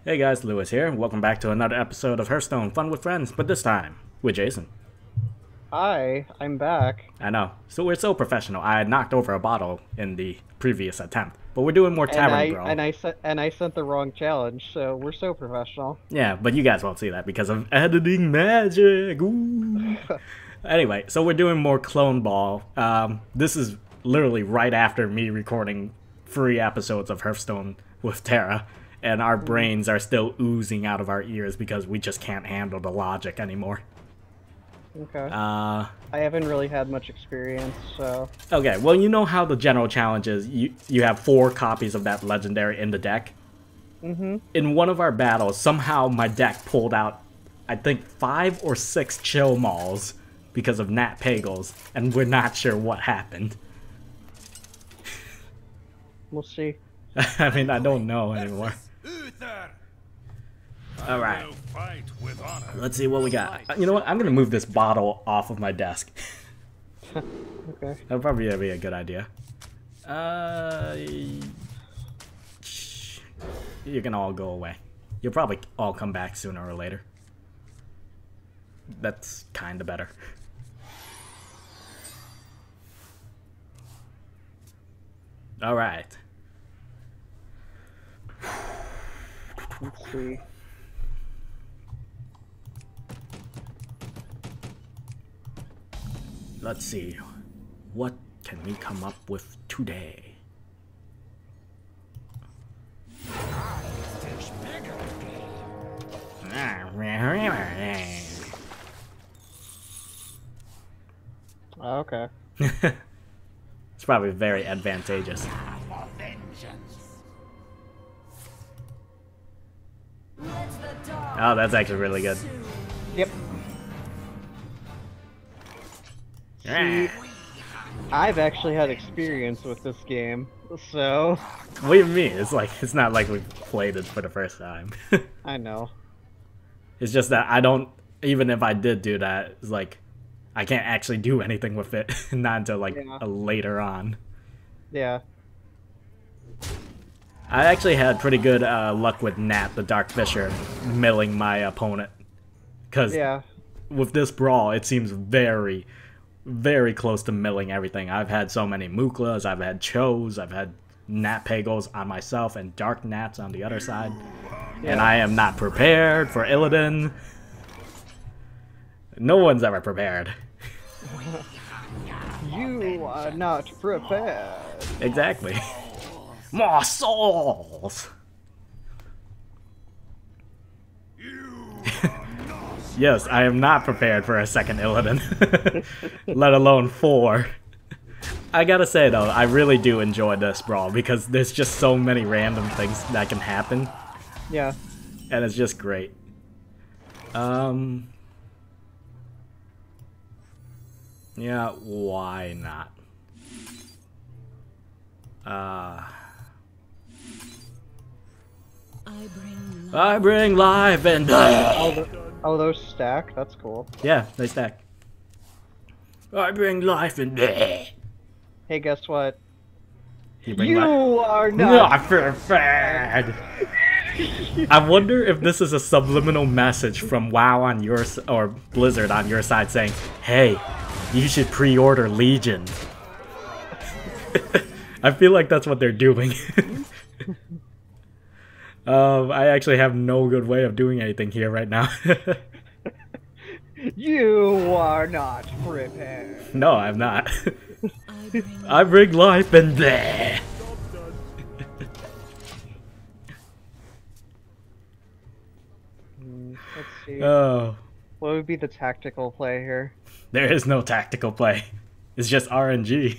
Hey guys, Lewis here. Welcome back to another episode of Hearthstone Fun with Friends, but this time with Jason. Hi, I'm back. I know. So we're so professional. I had knocked over a bottle in the previous attempt, but we're doing more tavern brawl. And I sent the wrong challenge, so we're so professional. Yeah, but you guys won't see that because of editing magic. Ooh. Anyway, so we're doing more clone ball. This is literally right after me recording 3 episodes of Hearthstone with Tara. And our brains are still oozing out of our ears because we just can't handle the logic anymore. Okay. I haven't really had much experience, so... Okay, well, you know how the general challenge is you have 4 copies of that legendary in the deck? Mm-hmm. In one of our battles, somehow my deck pulled out, I think, 5 or 6 chill malls because of Nat Pagels, and we're not sure what happened. We'll see. I mean, I don't know anymore. Alright. Let's see what we got. You know what? I'm going to move this bottle off of my desk. Okay. That'll probably be a good idea. You can all go away. You'll probably all come back sooner or later. That's kind of better. Alright. Let's see. Let's see. What can we come up with today? Okay. It's probably very advantageous. Oh, that's actually really good. Yep. See, I've actually had experience with this game, so... What do you mean? It's not like we played it for the first time. I know. It's just that I don't, even if I did do that, it's like, I can't actually do anything with it, not until like later on. Yeah. I actually had pretty good luck with Nat, the Dark Fisher, milling my opponent. Because with this brawl, it seems very, very close to milling everything. I've had so many Muklas, I've had Chos, I've had Nat Pagels on myself, and Dark Nats on the other side. Yeah. And I am not prepared for Illidan. No one's ever prepared. You are not prepared. Exactly. More souls! Yes, I am not prepared for a second Illidan. Let alone 4. I gotta say though, I really do enjoy this brawl because there's just so many random things that can happen. Yeah. And it's just great. Yeah, why not? I bring life and oh, those stack? That's cool. Yeah, they stack. I bring life and Hey, guess what? You are not prepared. I wonder if this is a subliminal message from WoW on your or Blizzard on your side saying, "Hey, you should pre-order Legion." I feel like that's what they're doing. I actually have no good way of doing anything here right now. You are not prepared. No, I'm not. I bring life and bleh. Let's see. Oh. What would be the tactical play here? There is no tactical play. It's just RNG.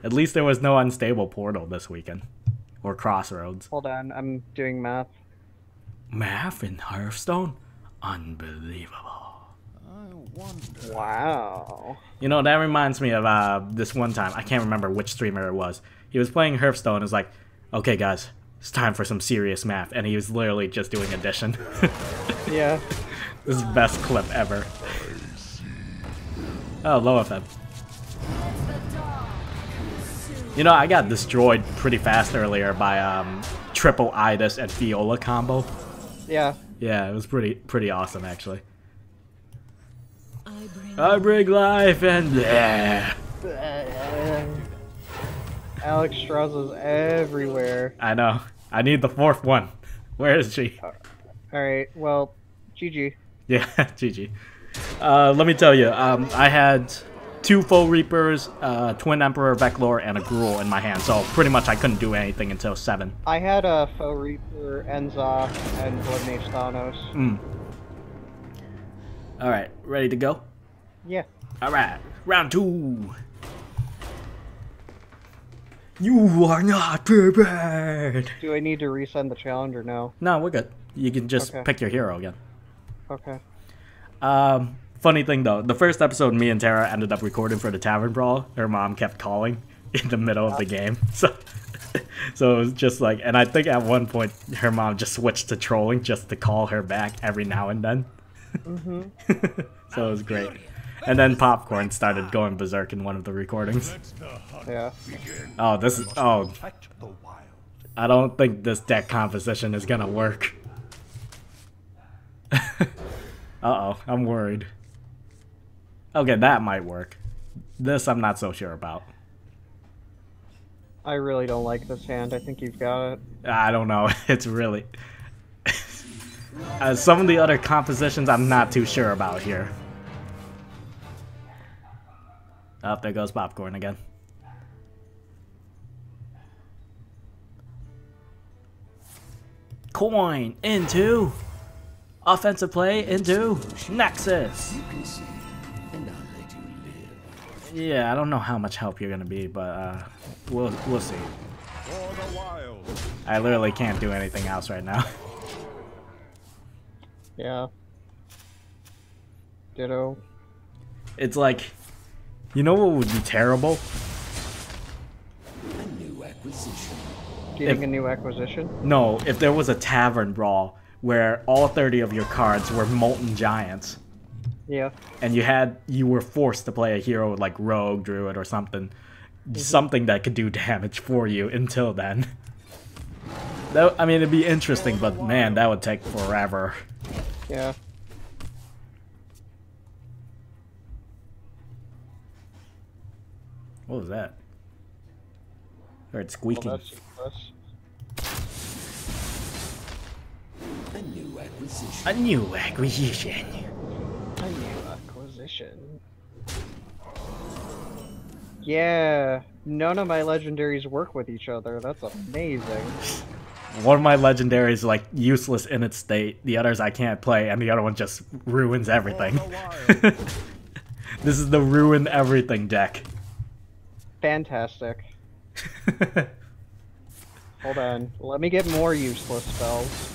At least there was no unstable portal this weekend. Or crossroads. Hold on, I'm doing math. Math in Hearthstone? Unbelievable. Wow. You know, that reminds me of this one time. I can't remember which streamer it was. He was playing Hearthstone and was like, okay guys, it's time for some serious math. And he was literally just doing addition. Yeah. This is the best clip ever. Oh, low FM. You know, I got destroyed pretty fast earlier by triple Itis and Viola combo. Yeah. Yeah, it was pretty awesome actually. I bring life and yeah. Alex Strauss is everywhere. I know. I need the fourth one. Where is she? Alright, well, GG. Yeah, GG. Let me tell you, I had 2 Foe Reapers, Twin Emperor Veclor, and a Gruul in my hand, so pretty much I couldn't do anything until 7. I had a Foe Reaper, Enza, and Blood Mage Thanos. Alright, ready to go? Yeah. Alright, round 2. You are not prepared. Do I need to resend the challenge or no? No, we're good. You can just pick your hero again. Okay. Funny thing though, the first episode me and Tara ended up recording for the Tavern Brawl, her mom kept calling in the middle of the game. So it was just like, and I think at one point her mom just switched to trolling just to call her back every now and then. So it was great. And then Popcorn started going berserk in one of the recordings. Yeah. Oh, this is... Oh. I don't think this deck composition is gonna work. Uh-oh, I'm worried. Okay, that might work. This I'm not so sure about. I really don't like this hand. I think you've got it. I don't know. It's really... some of the other compositions I'm not too sure about here. Oh, there goes Popcorn again. Coin into offensive play into Nexus. Yeah, I don't know how much help you're gonna be, but we'll see. I literally can't do anything else right now. Yeah. Ditto. It's like, you know what would be terrible? A new acquisition. Getting a new acquisition? No, if there was a Tavern Brawl where all 30 of your cards were Molten Giants. Yeah. And you were forced to play a hero like Rogue, Druid, or something. Something that could do damage for you until then. I mean, it'd be interesting, but man, that would take forever. Yeah. What was that? I heard squeaking. Well, that's a new acquisition. A new acquisition. A new acquisition. Yeah, none of my legendaries work with each other. That's amazing. One of my legendaries is like useless in its state. The others I can't play, and the other one just ruins everything. This is the ruin everything deck. Fantastic. Hold on, let me get more useless spells.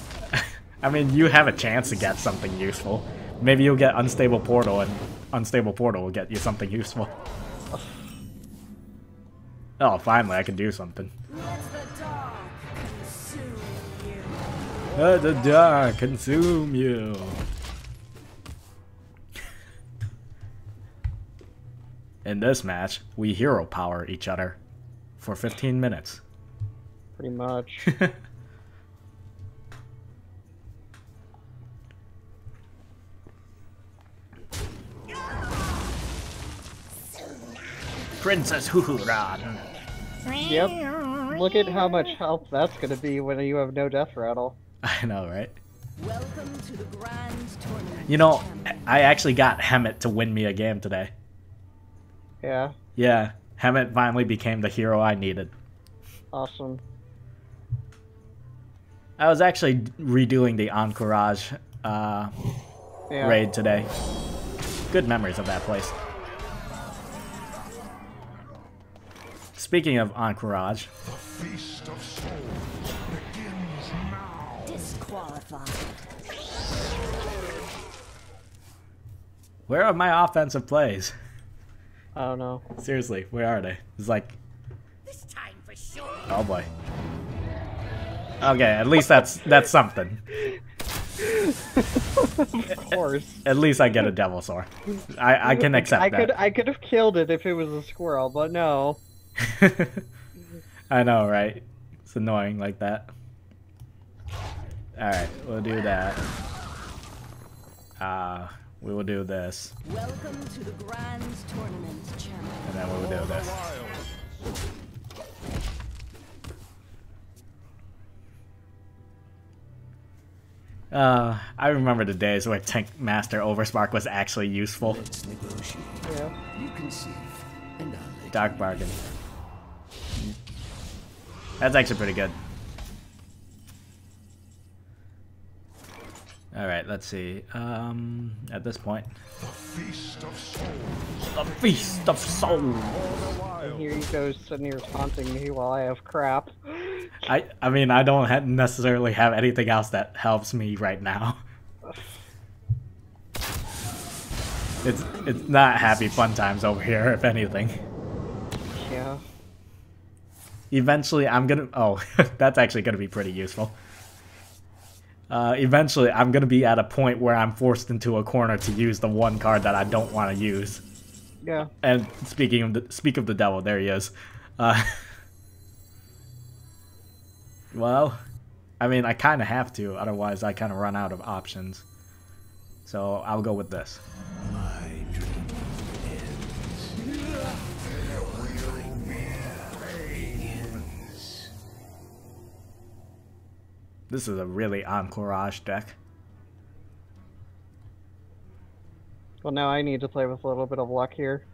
I mean, you have a chance to get something useful. Maybe you'll get Unstable Portal, and Unstable Portal will get you something useful. Oh, finally, I can do something. Let the dark consume you. In this match, we hero power each other for 15 minutes. Pretty much. Princess Huhuran. Yep. Look at how much help that's gonna be when you have no death rattle. I know, right? Welcome to the grand tournament. You know, I actually got Hemet to win me a game today. Yeah. Yeah, Hemet finally became the hero I needed. Awesome. I was actually redoing the Encourage raid today. Good memories of that place. Speaking of Encourage, the feast of souls begins now. Disqualified. where are my offensive plays? I don't know. Seriously, where are they? It's like, This time for sure. oh boy. Okay, at least that's something. Of course. At least I get a Devil Sword. I can accept that. I could have killed it if it was a squirrel, but no. I know, right? It's annoying like that. Alright, we'll do that. We will do this. Welcome to the Grand Tournament, champion. And then we will do this. I remember the days where Tank Master Overspark was actually useful. Let's negotiate. Yeah. You conceive, and I'll let Dark Bargain. That's actually pretty good. Alright, let's see. At this point. The feast of souls. The Feast of Souls! And here he goes sitting here taunting me while I have crap. I mean, I don't necessarily have anything else that helps me right now. It's not happy fun times over here, if anything. Yeah. Eventually, I'm gonna... Oh, that's actually gonna be pretty useful. Eventually, I'm gonna be at a point where I'm forced into a corner to use the one card that I don't want to use. Yeah. And speak of the devil, there he is. Well, I mean, I kind of have to, otherwise I kind of run out of options. So I'll go with this. my dream ends. Begins. This is a really encourage deck. Well, now I need to play with a little bit of luck here.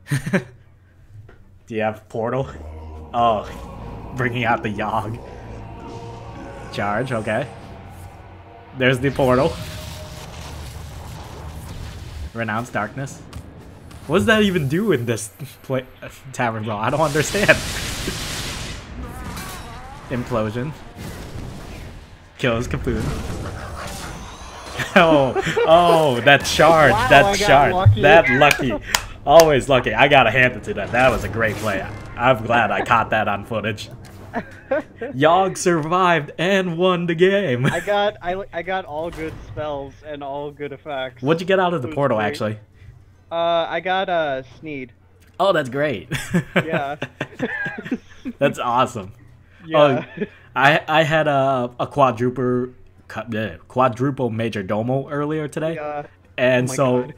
Do you have Portal? Oh, bringing out the Yogg. Charge, okay. There's the Portal. Renounce Darkness. What does that even do in this Tavern Brawl? I don't understand. Implosion. Kills Capoon. Oh, that charge, Wow, that I got charge, lucky. that lucky. Always lucky. I gotta hand it to that. That was a great play. I'm glad I caught that on footage. Yogg survived and won the game. I got all good spells and all good effects. What'd you get out of the It was portal, great. actually? I got Sneed. Oh, that's great. Yeah. That's awesome. Yeah. Oh, I had a quadruple Major Domo earlier today. Yeah. And Oh my so God.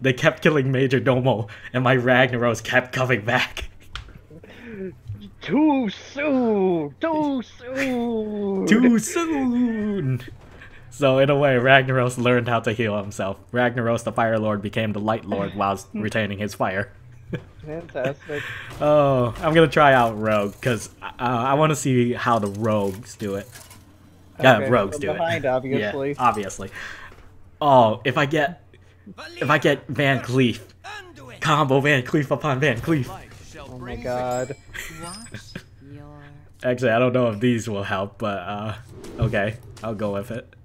they kept killing Major Domo, and my Ragnaros kept coming back. Too soon. Too soon. Too soon. So in a way, Ragnaros learned how to heal himself. Ragnaros, the Fire Lord, became the Light Lord whilst retaining his fire. Fantastic. Oh, I'm gonna try out Rogue because I want to see how the Rogues do it. Yeah, Okay, Rogues from do behind, it. obviously. Yeah, obviously. Oh, if I get Van Cleef, combo Van Cleef upon Van Cleef. Oh my god. Watch your Actually, I don't know if these will help, but okay, I'll go with it.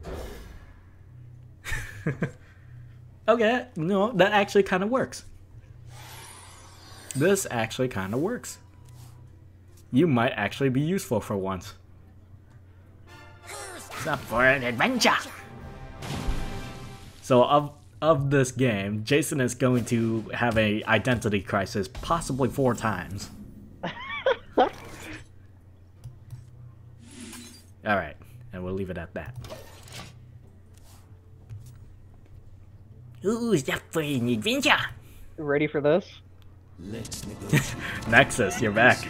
Okay, no, that actually kind of works. This actually kind of works. You might actually be useful for once. It's up for an adventure. So of this game, Jason is going to have a identity crisis possibly 4 times. Alright, and we'll leave it at that. Who's up for an adventure? Ready for this? Let's negotiate. Nexus, you're back.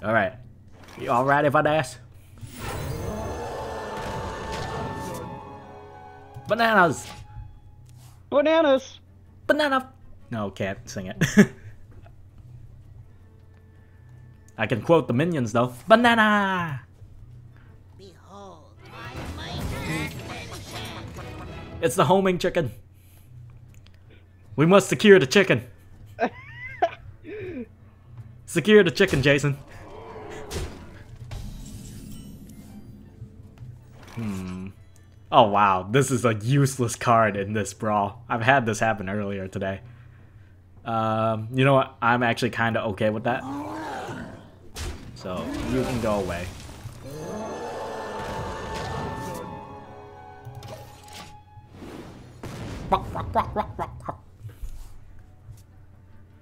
Alright. You alright if I ask? Bananas! Bananas! Banana! No, can't sing it. I can quote the minions though. Banana! behold my mighty It's the homing chicken. We must secure the chicken. Secure the chicken, Jason. Oh wow, this is a useless card in this brawl. I've had this happen earlier today. You know what? I'm actually kind of okay with that. So, you can go away.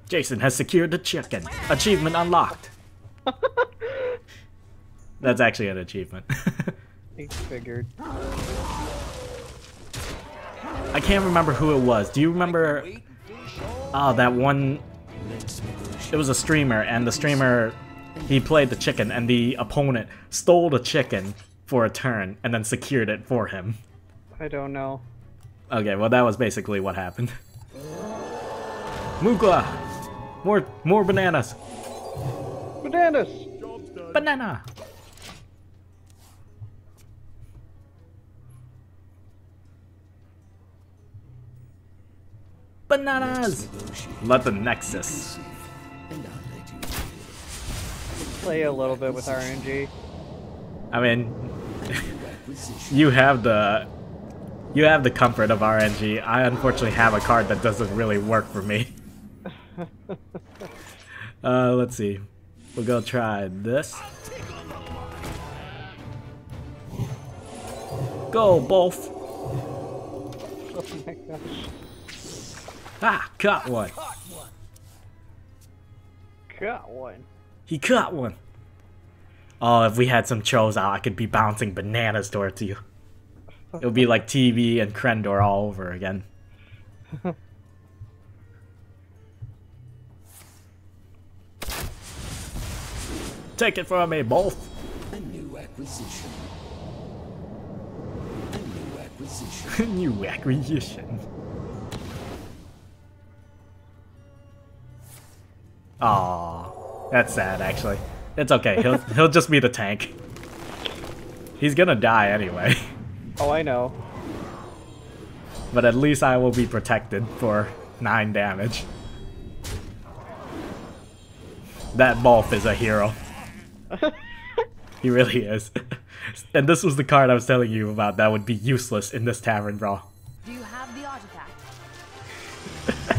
Jason has secured the chicken. Achievement unlocked. That's actually an achievement. I figured. I can't remember who it was. Do you remember? Oh, that one. It was a streamer, and the streamer, he played the chicken, and the opponent stole the chicken for a turn, and then secured it for him. I don't know. Okay, well that was basically what happened. Mugla! More bananas! Bananas! Banana! Bananas! Let the Nexus. Play a little bit with RNG. I mean, you have the comfort of RNG. I unfortunately have a card that doesn't really work for me. Let's see. We'll go try this. Go, both. Oh my gosh. Ah, caught one. Got one. He caught one. Oh, if we had some Chos out, I could be bouncing bananas towards you. It would be like TV and Krendor all over again. Take it from me, both. A new acquisition. A new acquisition. New acquisition. Aww, that's sad actually. It's okay. He'll just be the tank. He's gonna die anyway. Oh, I know. But at least I will be protected for 9 damage. That Bolf is a hero. He really is. And this was the card I was telling you about that would be useless in this tavern brawl. Do you have the artifact?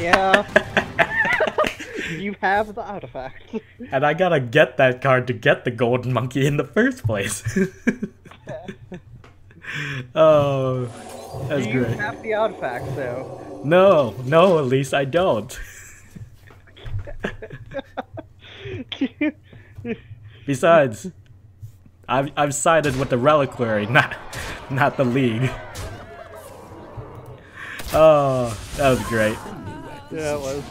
Yeah. You have the artifact. And I gotta get that card to get the golden monkey in the first place. Oh, that's Do you great. have the artifact, though? No, at least I don't. Besides, I've sided with the reliquary, not the league. Oh, that was great. Yeah, it was.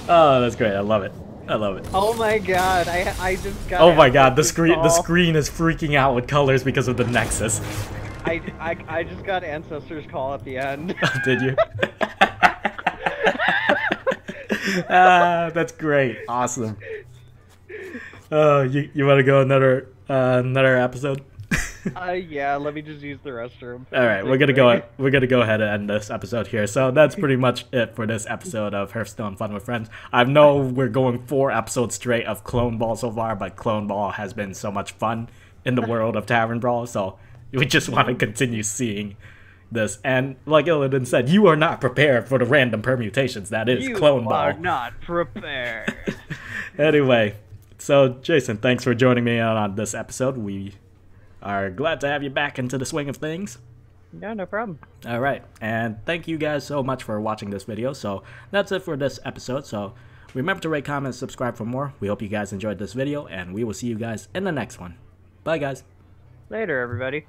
Oh, that's great. I love it. I love it. Oh my god, I just got. Oh my god, the screen is freaking out with colors because of the Nexus. I just got Ancestor's Call at the end. Did you? That's great. Awesome. You want to go another episode? Yeah, let me just use the restroom. All right, we're gonna go ahead and end this episode here. So that's pretty much it for this episode of Hearthstone Fun with Friends. I know we're going 4 episodes straight of Clone Ball so far, but Clone Ball has been so much fun in the world of Tavern Brawl, so we just want to continue seeing this. And like Illidan said, you are not prepared for the random permutations that is Clone Ball. You are not prepared. Anyway, so Jason, thanks for joining me on this episode. We are glad to have you back into the swing of things. Yeah, no problem. All right, and thank you guys so much for watching this video. So that's it for this episode. So remember to rate, comment, subscribe for more. We hope you guys enjoyed this video, and we will see you guys in the next one. Bye, guys. Later, everybody.